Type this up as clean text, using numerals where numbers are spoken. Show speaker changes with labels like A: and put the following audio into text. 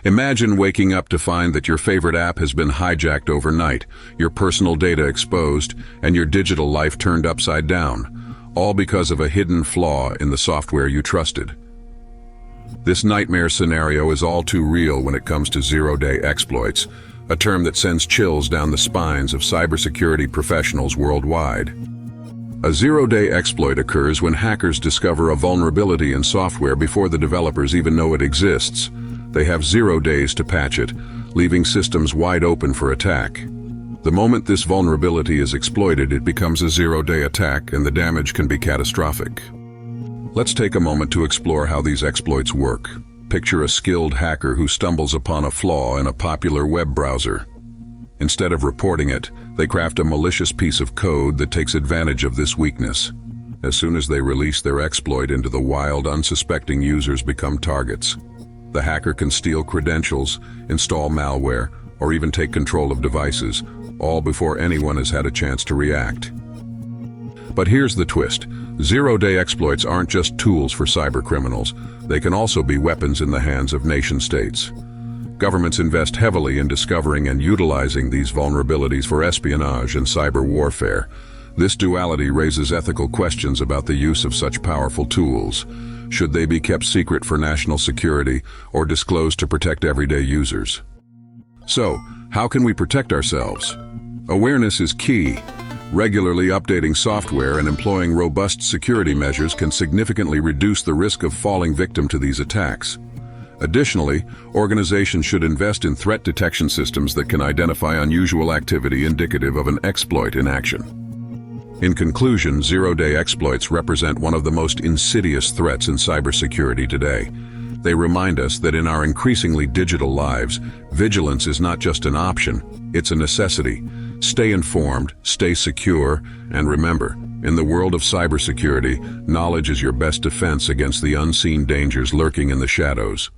A: Imagine waking up to find that your favorite app has been hijacked overnight, your personal data exposed, and your digital life turned upside down, all because of a hidden flaw in the software you trusted. This nightmare scenario is all too real when it comes to zero-day exploits, a term that sends chills down the spines of cybersecurity professionals worldwide. A zero-day exploit occurs when hackers discover a vulnerability in software before the developers even know it exists. They have 0 days to patch it, leaving systems wide open for attack. The moment this vulnerability is exploited, it becomes a zero-day attack, and the damage can be catastrophic. Let's take a moment to explore how these exploits work. Picture a skilled hacker who stumbles upon a flaw in a popular web browser. Instead of reporting it, they craft a malicious piece of code that takes advantage of this weakness. As soon as they release their exploit into the wild, unsuspecting users become targets. The hacker can steal credentials, install malware, or even take control of devices, all before anyone has had a chance to react. But here's the twist. Zero-day exploits aren't just tools for cybercriminals. They can also be weapons in the hands of nation-states. Governments invest heavily in discovering and utilizing these vulnerabilities for espionage and cyber warfare. This duality raises ethical questions about the use of such powerful tools. Should they be kept secret for national security or disclosed to protect everyday users? So, how can we protect ourselves? Awareness is key. Regularly updating software and employing robust security measures can significantly reduce the risk of falling victim to these attacks. Additionally, organizations should invest in threat detection systems that can identify unusual activity indicative of an exploit in action. In conclusion, zero-day exploits represent one of the most insidious threats in cybersecurity today. They remind us that in our increasingly digital lives, vigilance is not just an option, it's a necessity. Stay informed, stay secure, and remember, in the world of cybersecurity, knowledge is your best defense against the unseen dangers lurking in the shadows.